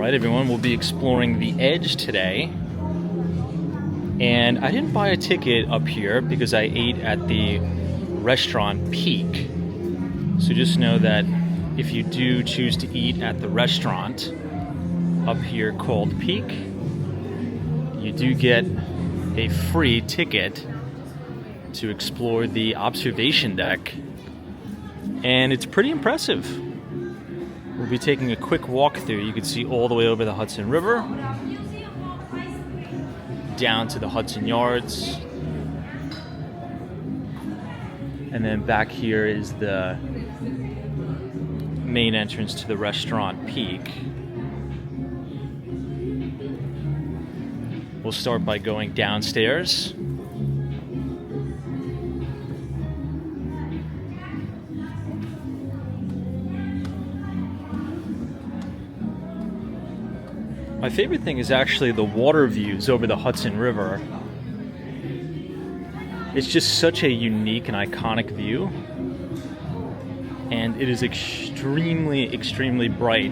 Alright everyone, we'll be exploring the Edge today. And I didn't buy a ticket up here because I ate at the restaurant Peak. So just know that if you do choose to eat at the restaurant up here called Peak, you do get a free ticket to explore the observation deck. And it's pretty impressive. We'll be taking a quick walk through. You can see all the way over the Hudson River, down to the Hudson Yards, and then back here is the main entrance to the restaurant Peak. We'll start by going downstairs. My favorite thing is actually the water views over the Hudson River. It's just such a unique and iconic view. And it is extremely, extremely bright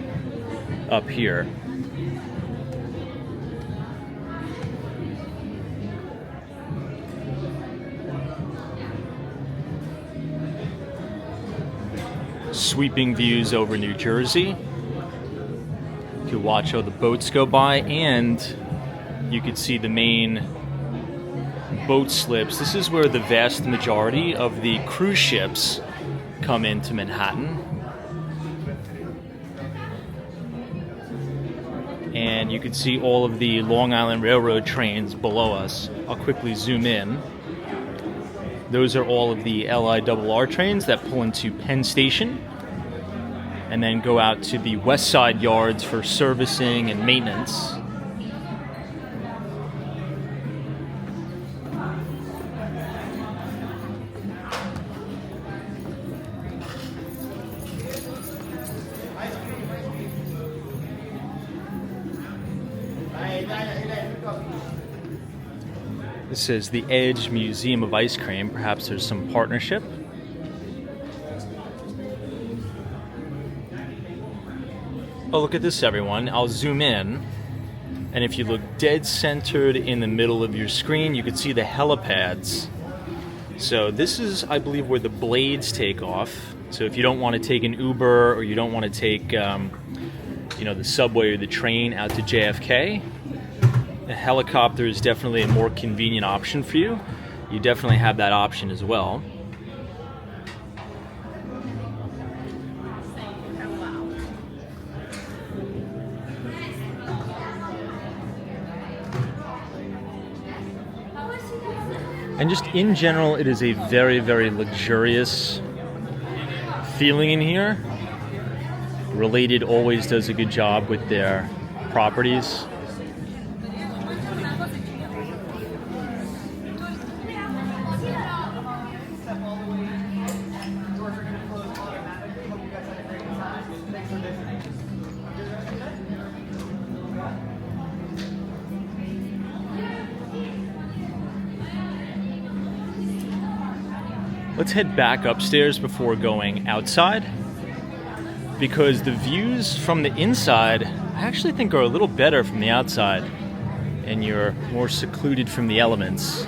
up here. Sweeping views over New Jersey. You could watch all the boats go by, and you could see the main boat slips. This is where the vast majority of the cruise ships come into Manhattan. And you can see all of the Long Island Railroad trains below us. I'll quickly zoom in. Those are all of the LIRR trains that pull into Penn Station and then go out to the West Side yards for servicing and maintenance. This is the Edge Museum of Ice Cream. Perhaps there's some partnership. Oh, look at this, everyone. I'll zoom in, and if you look dead centered in the middle of your screen, you can see the helipads. So this is, I believe, where the blades take off. So if you don't want to take an Uber, or you don't want to take, the subway or the train out to JFK, a helicopter is definitely a more convenient option for you. You definitely have that option as well. And just in general, it is a very, very luxurious feeling in here. Related always does a good job with their properties. Let's head back upstairs before going outside, because the views from the inside I actually think are a little better from the outside, and you're more secluded from the elements.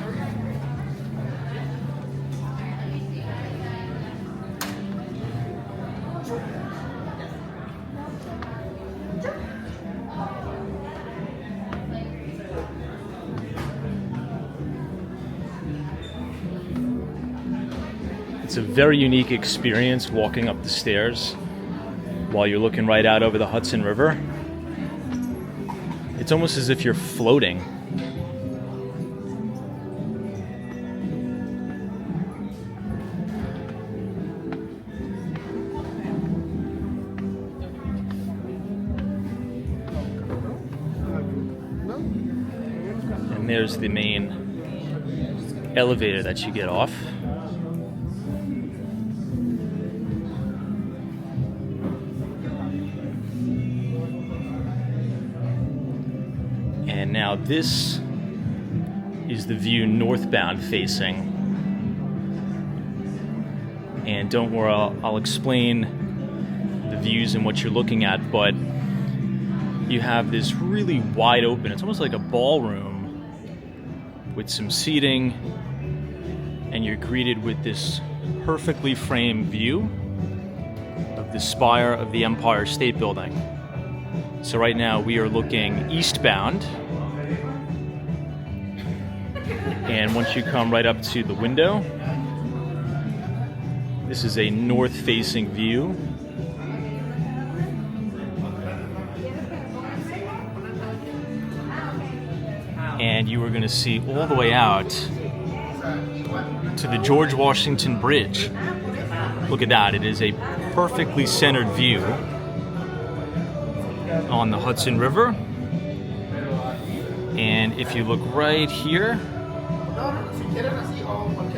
It's a very unique experience walking up the stairs while you're looking right out over the Hudson River. It's almost as if you're floating. And there's the main elevator that you get off. And now this is the view northbound facing. And don't worry, I'll explain the views and what you're looking at, but you have this really wide open, it's almost like a ballroom with some seating, and you're greeted with this perfectly framed view of the spire of the Empire State Building. So right now we are looking eastbound, and once you come right up to the window, this is a north-facing view. And you are going to see all the way out to the George Washington Bridge. Look at that, it is a perfectly centered view on the Hudson River. And if you look right here,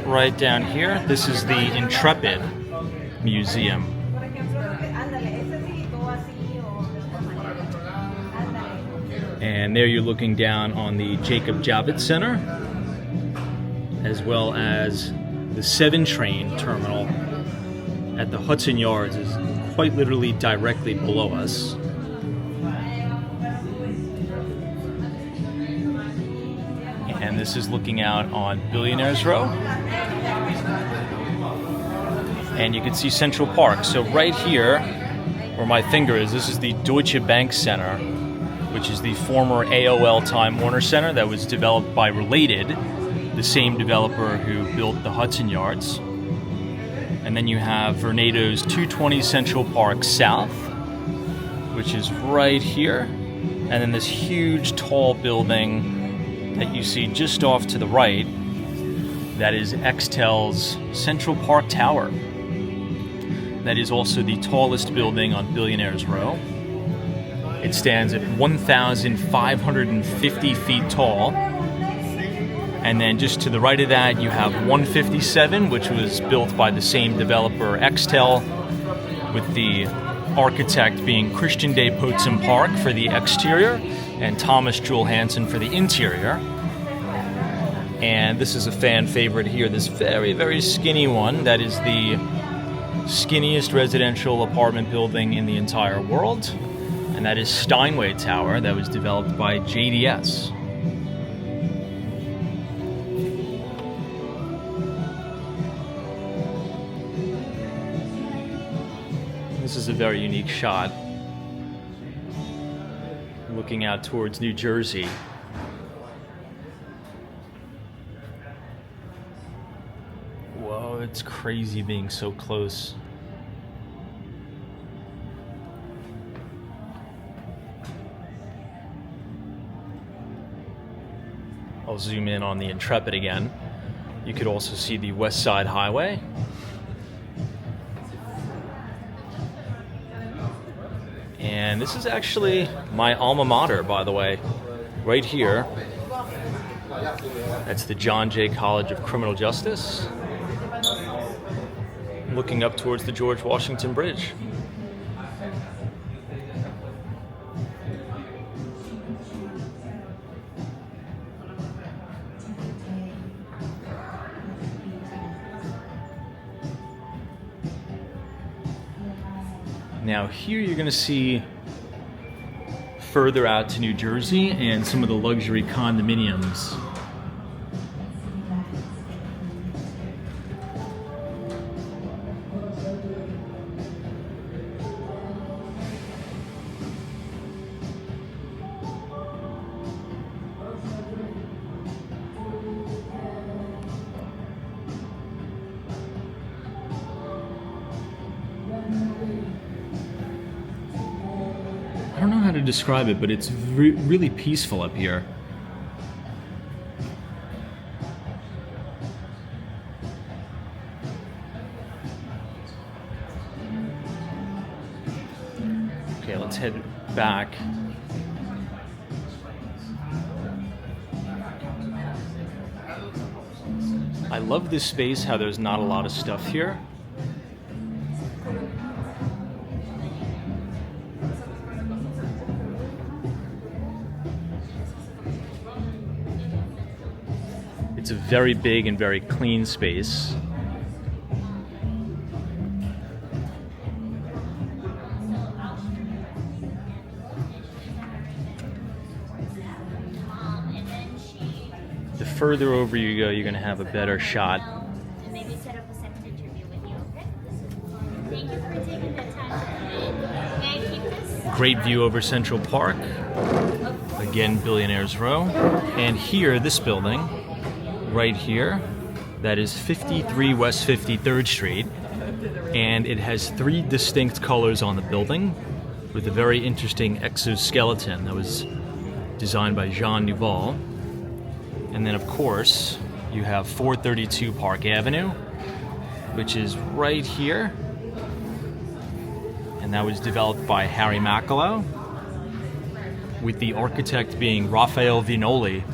right down here, this is the Intrepid Museum. And there you're looking down on the Jacob Javits Center, as well as the 7 train terminal at the Hudson Yards is quite literally directly below us. And this is looking out on Billionaires Row. And you can see Central Park. So right here, where my finger is, this is the Deutsche Bank Center, which is the former AOL Time Warner Center that was developed by Related, the same developer who built the Hudson Yards. And then you have Vornado's 220 Central Park South, which is right here. And then this huge tall building that you see just off to the right, that is Extel's Central Park Tower. That is also the tallest building on Billionaires Row. It stands at 1,550 feet tall. And then just to the right of that, you have 157, which was built by the same developer, Extel, with the architect being Christian Day Potsdam Park for the exterior and Thomas Jewel Hansen for the interior. And this is a fan favorite here, this very, very skinny one. That is the skinniest residential apartment building in the entire world. And that is Steinway Tower, that was developed by JDS. This is a very unique shot, looking out towards New Jersey. Whoa, it's crazy being so close. I'll zoom in on the Intrepid again. You could also see the West Side Highway. And this is actually my alma mater, by the way, right here. That's the John Jay College of Criminal Justice, looking up towards the George Washington Bridge. Now here you're going to see further out to New Jersey and some of the luxury condominiums. I don't know how to describe it, but it's really peaceful up here. Okay, let's head back. I love this space, how there's not a lot of stuff here. It's a very big and very clean space. the further over you go, you're going to have a better shot. And maybe set up a second interview with you, okay? Thank you for taking the time today. May I keep this? Great view over Central Park. Again, Billionaires Row. And here, this building, right here, that is 53 West 53rd Street. And it has 3 distinct colors on the building with a very interesting exoskeleton that was designed by Jean Nouvel. And then, of course, you have 432 Park Avenue, which is right here. And that was developed by Harry Macalo, with the architect being Raphael Vignoli.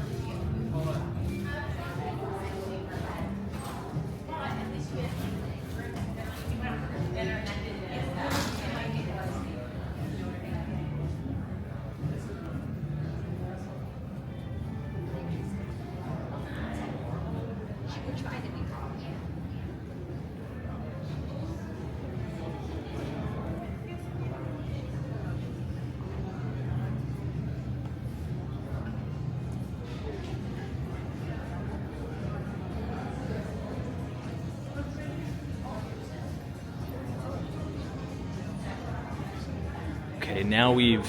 Okay, now we've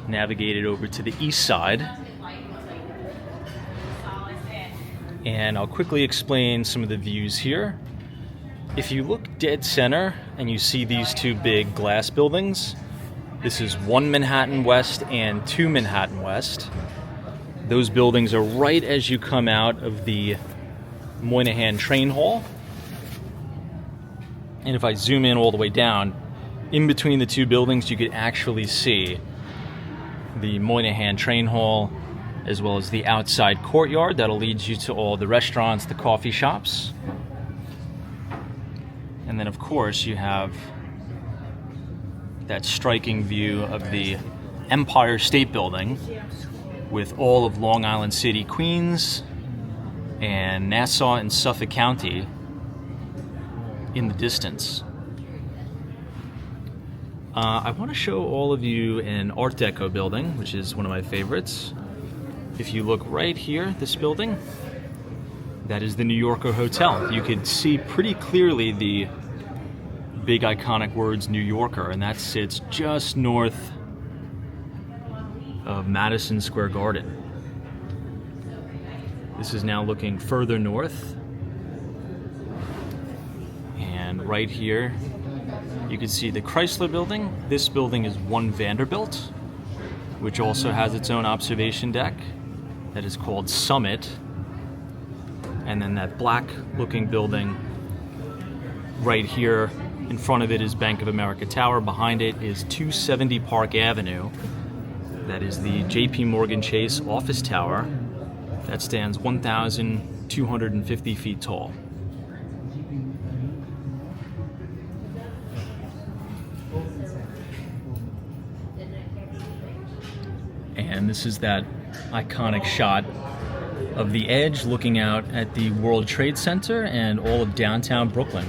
navigated over to the east side. And I'll quickly explain some of the views here. If you look dead center and you see these 2 big glass buildings, this is 1 Manhattan West and 2 Manhattan West. Those buildings are right as you come out of the Moynihan Train Hall. And if I zoom in all the way down, in between the 2 buildings, you could actually see the Moynihan Train Hall, as well as the outside courtyard that'll lead you to all the restaurants, the coffee shops. And then, of course, you have that striking view of the Empire State Building with all of Long Island City, Queens, and Nassau and Suffolk County in the distance. I want to show all of you an Art Deco building, which is one of my favorites. If you look right here, this building, that is the New Yorker Hotel. You could see pretty clearly the big iconic words New Yorker, and that sits just north of Madison Square Garden. This is now looking further north. And right here, you can see the Chrysler Building. This building is 1 Vanderbilt, which also has its own observation deck that is called Summit. And then that black looking building right here, in front of it is Bank of America Tower. Behind it is 270 Park Avenue. That is the JP Morgan Chase office tower that stands 1,250 feet tall. And this is that iconic shot of the Edge looking out at the World Trade Center and all of downtown Brooklyn.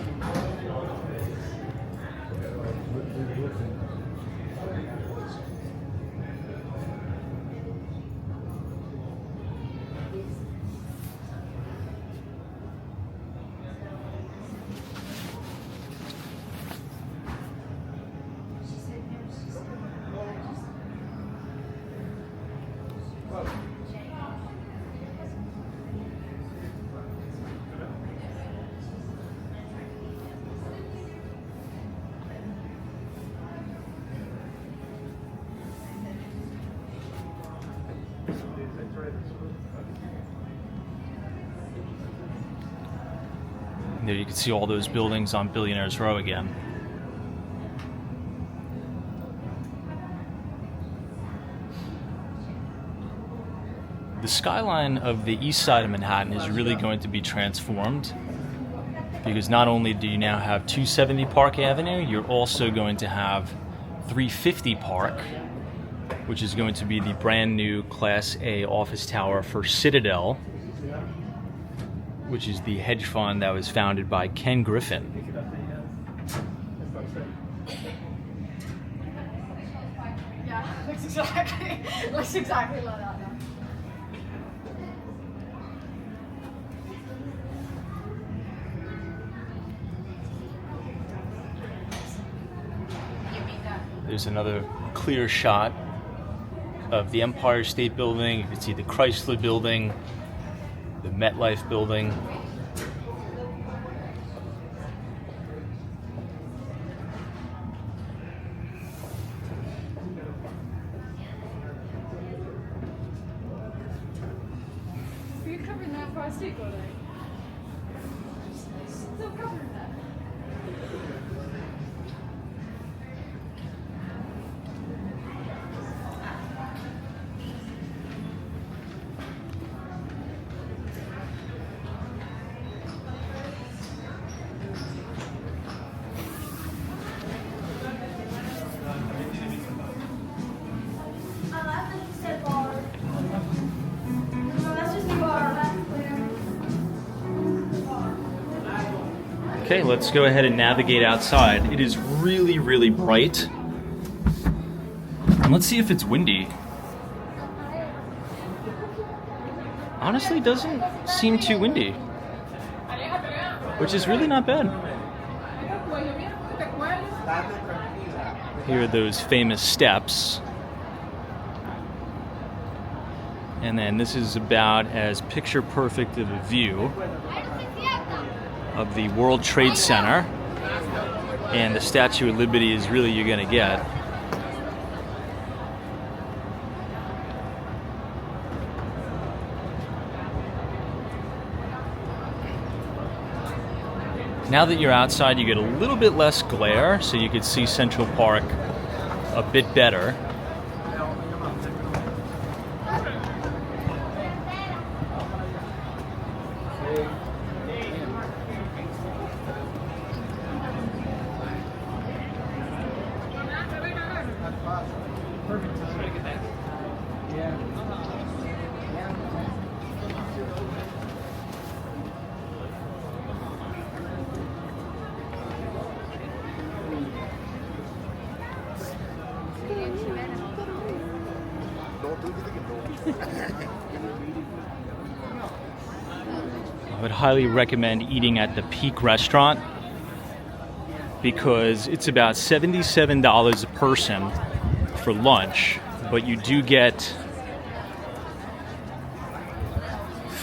There you can see all those buildings on Billionaires Row again. The skyline of the east side of Manhattan is really going to be transformed, because not only do you now have 270 Park Avenue, you're also going to have 350 Park, which is going to be the brand new Class A office tower for Citadel, which is the hedge fund that was founded by Ken Griffin. Yeah, looks exactly like that now. There's another clear shot of the Empire State Building. You can see the Chrysler Building, the MetLife Building. You're covering that prostate, go there. Still covering that. Okay, let's go ahead and navigate outside. It is really, really bright. And let's see if it's windy. Honestly, it doesn't seem too windy, which is really not bad. Here are those famous steps. And then this is about as picture perfect of a view of the World Trade Center, and the Statue of Liberty is really you're gonna get. Now that you're outside, you get a little bit less glare, so you could see Central Park a bit better. I would highly recommend eating at the Peak restaurant because it's about $77 a person for lunch, but you do get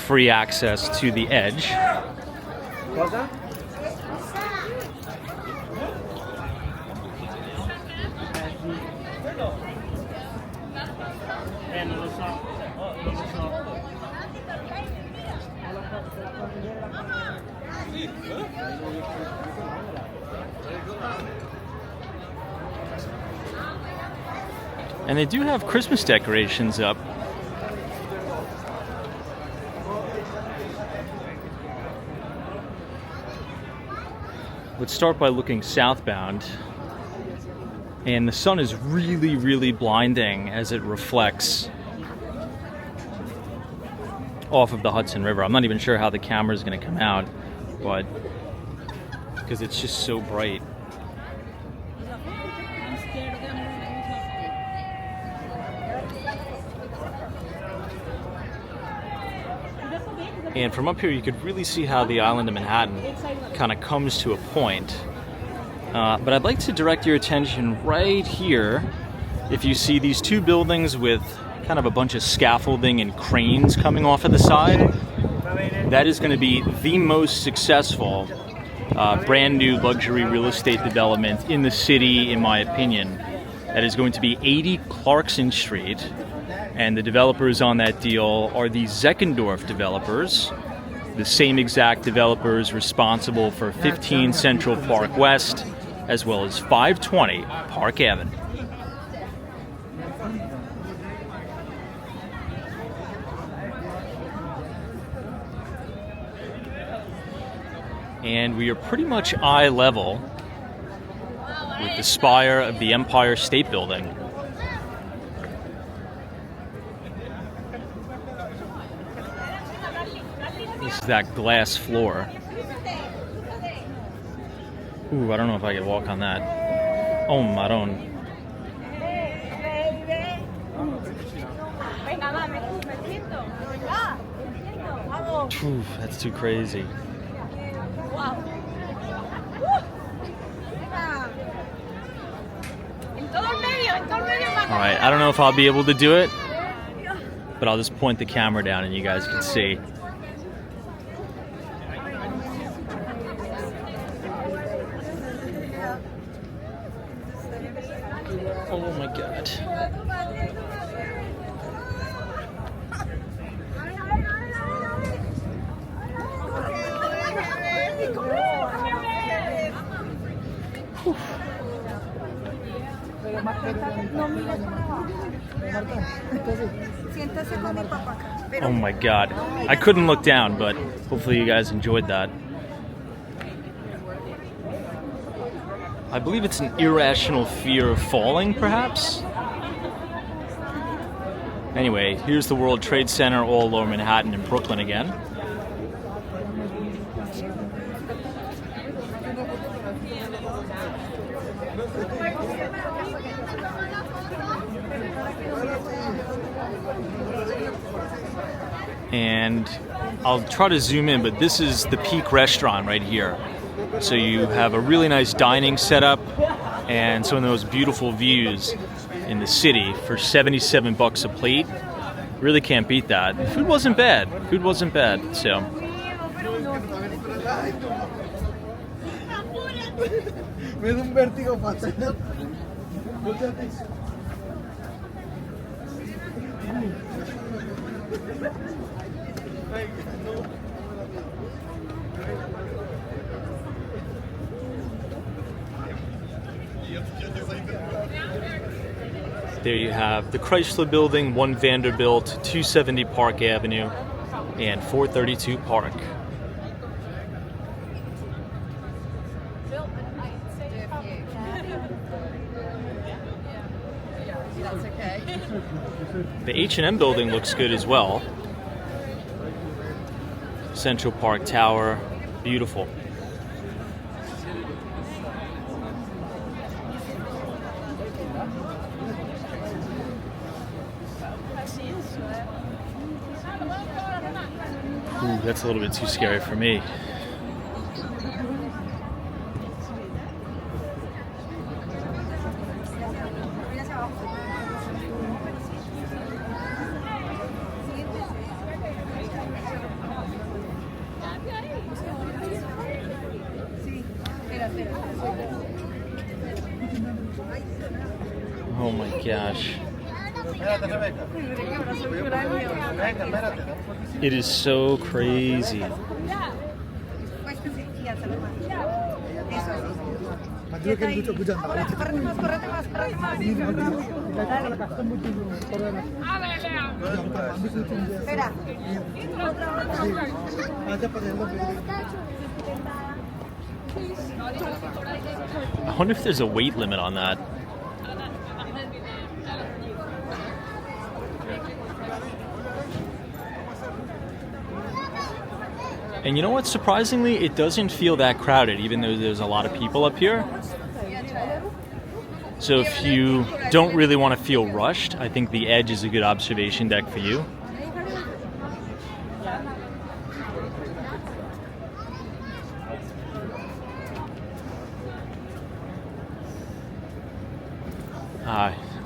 free access to the Edge. And they do have Christmas decorations up. Let's start by looking southbound. And the sun is really, really blinding as it reflects off of the Hudson River. I'm not even sure how the camera is going to come out, but because it's just so bright. And from up here, you could really see how the island of Manhattan kind of comes to a point. But I'd like to direct your attention right here. If you see these two buildings with kind of a bunch of scaffolding and cranes coming off of the side, that is going to be the most successful brand new luxury real estate development in the city, in my opinion. That is going to be 80 Clarkson Street. And the developers on that deal are the Zeckendorf developers, the same exact developers responsible for 15 Central Park West, as well as 520 Park Avenue. And we are pretty much eye level with the spire of the Empire State Building. This is that glass floor. Ooh, I don't know if I could walk on that. Oh, Maron. Ooh, that's too crazy. En todo el right, I don't know if I'll be able to do it, but I'll just point the camera down and you guys can see. Oh my God. Oh my God. I couldn't look down, but hopefully you guys enjoyed that. I believe it's an irrational fear of falling, perhaps? Anyway, here's the World Trade Center all over Manhattan and Brooklyn again. And I'll try to zoom in, but this is the Peak restaurant right here. So you have a really nice dining setup and some of those beautiful views in the city for $77 a plate. Really can't beat that. The food wasn't bad. Food wasn't bad. So there you have the Chrysler Building, 1 Vanderbilt, 270 Park Avenue, and 432 Park. That's okay. The H&M Building looks good as well. Central Park Tower, beautiful. Ooh, that's a little bit too scary for me. Oh my gosh. It is so crazy. I wonder if there's a weight limit on that. And you know what? Surprisingly, it doesn't feel that crowded, even though there's a lot of people up here. So if you don't really want to feel rushed, I think the Edge is a good observation deck for you.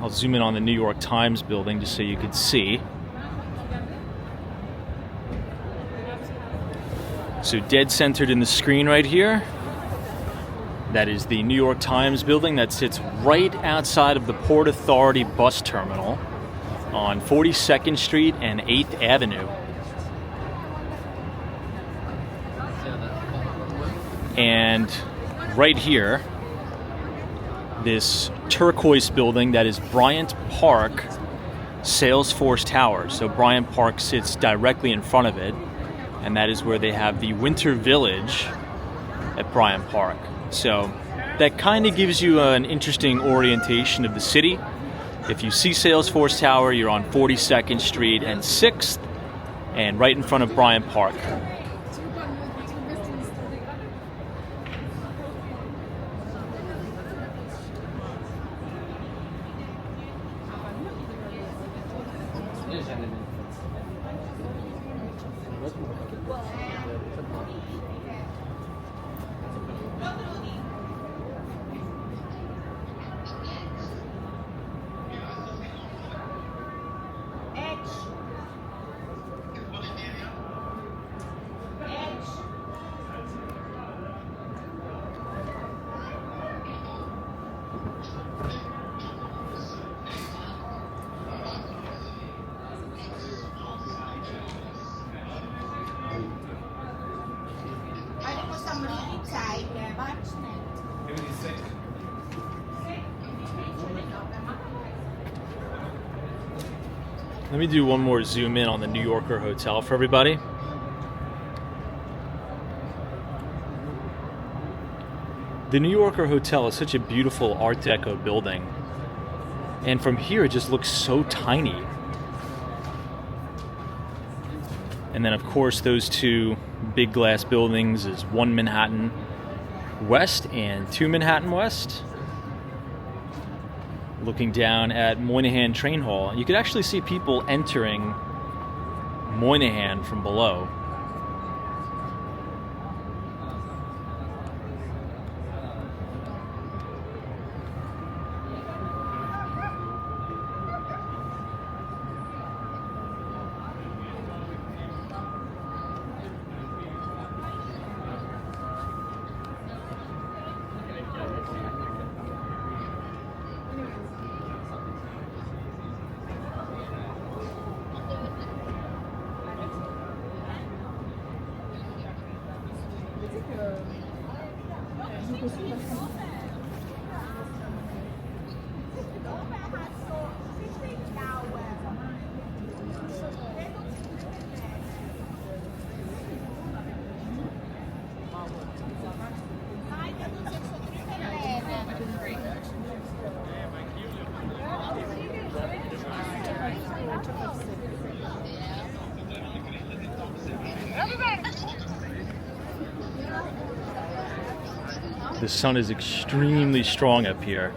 I'll zoom in on the New York Times building just so you could see. So dead centered in the screen right here, that is the New York Times building that sits right outside of the Port Authority bus terminal on 42nd Street and 8th Avenue. And right here, this turquoise building that is Bryant Park Salesforce Tower. So Bryant Park sits directly in front of it, and that is where they have the Winter Village at Bryant Park. So that kind of gives you an interesting orientation of the city. If you see Salesforce Tower, you're on 42nd Street and 6th, and right in front of Bryant Park. Let me do one more zoom in on the New Yorker Hotel for everybody. The New Yorker Hotel is such a beautiful Art Deco building. And from here, it just looks so tiny. And then, of course, those two big glass buildings is 1 Manhattan West and 2 Manhattan West. Looking down at Moynihan Train Hall, you could actually see people entering Moynihan from below. The sun is extremely strong up here.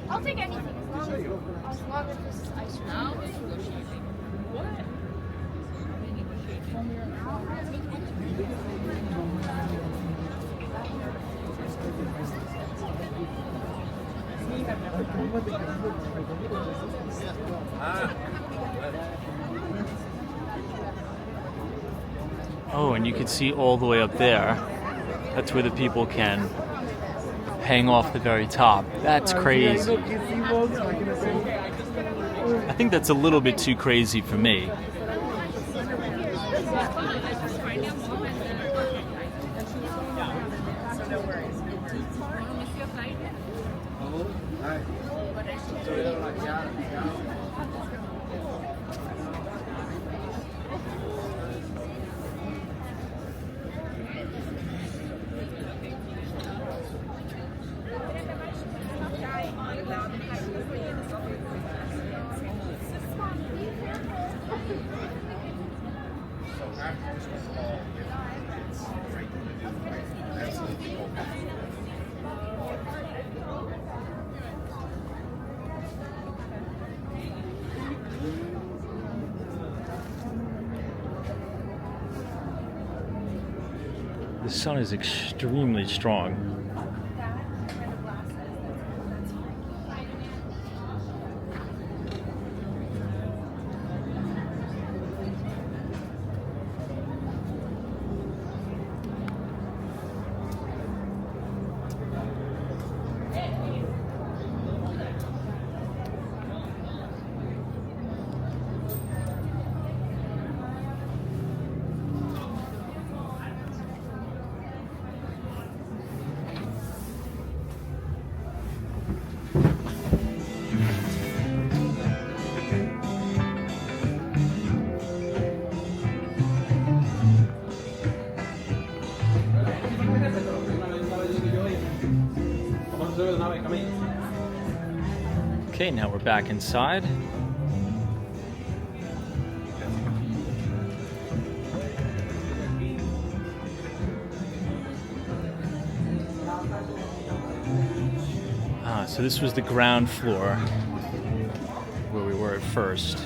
I'll take anything as long as this is ice cream. Now we're negotiating. What? We're negotiating. Oh, and you can see all the way up there. That's where the people can hang off the very top. That's crazy. I think that's a little bit too crazy for me. The sun is extremely strong. Okay, now we're back inside. So this was the ground floor where we were at first.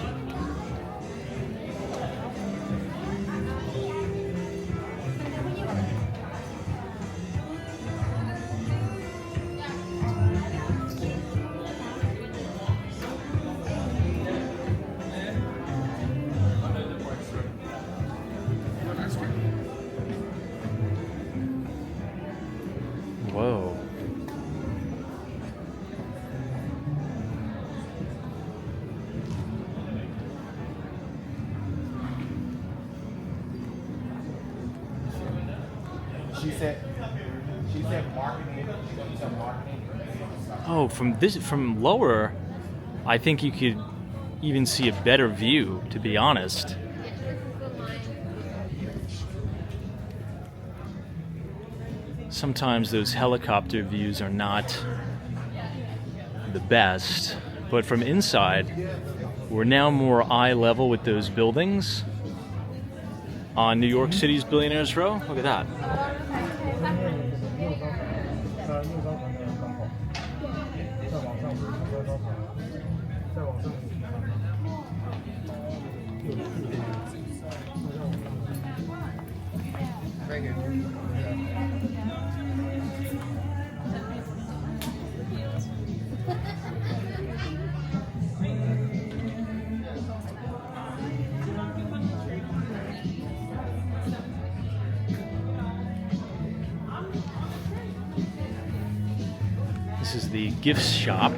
Whoa. She said marketing. She doesn't sell marketing. Oh, from lower, I think you could even see a better view, to be honest. Sometimes those helicopter views are not the best, but from inside, we're now more eye level with those buildings on New York City's Billionaires Row. Look at that. This is the gift shop.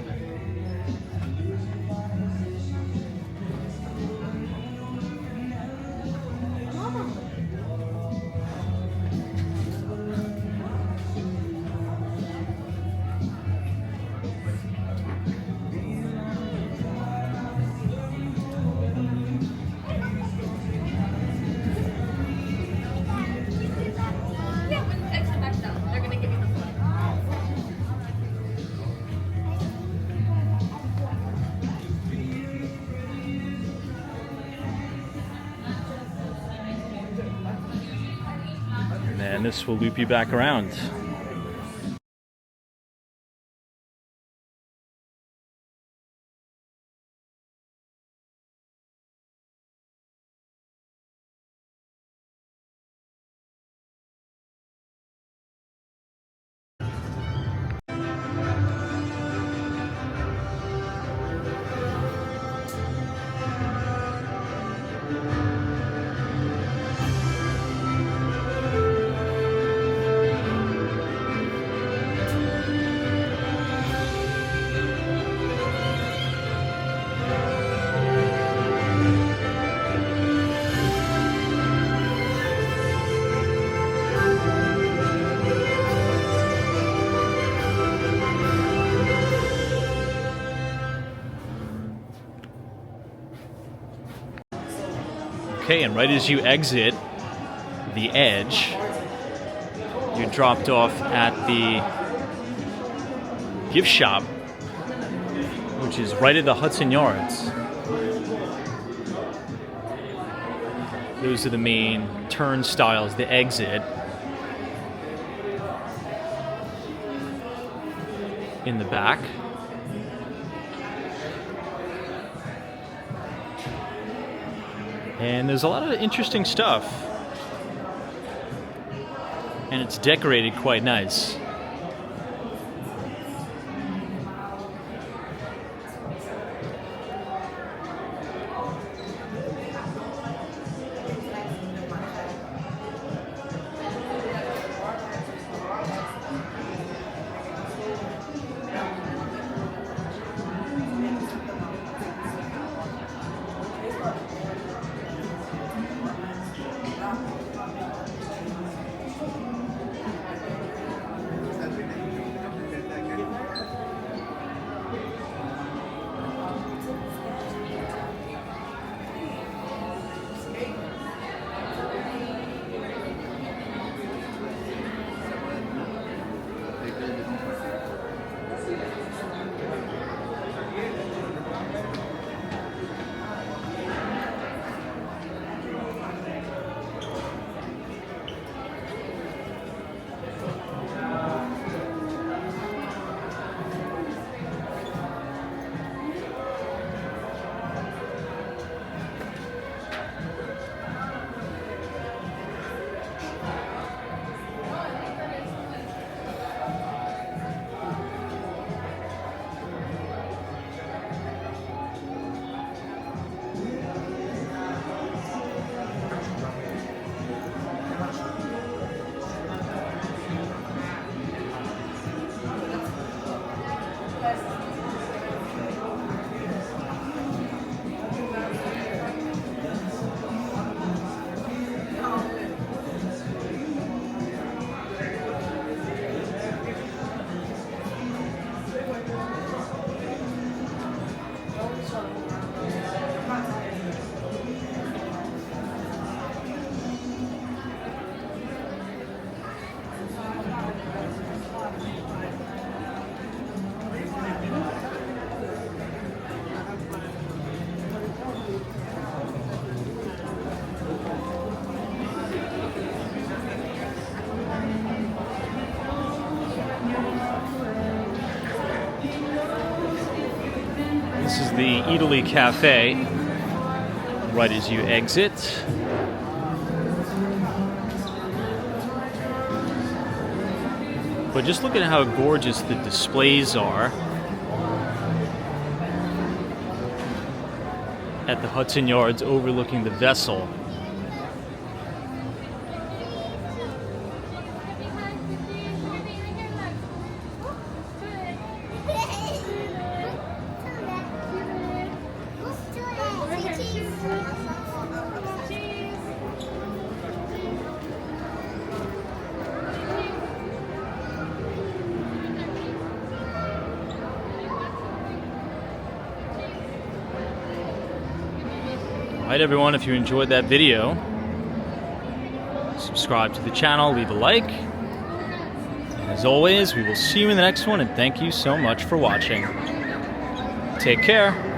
And this will loop you back around. Okay, and right as you exit the Edge, you're dropped off at the gift shop, which is right at the Hudson Yards. Those are the main turnstiles, the exit. In the back. And there's a lot of interesting stuff. And it's decorated quite nice. the Italy Cafe right as you exit. But just look at how gorgeous the displays are at the Hudson Yards overlooking the vessel. Alright everyone, if you enjoyed that video, subscribe to the channel, leave a like. As always, we will see you in the next one, and thank you so much for watching. Take care.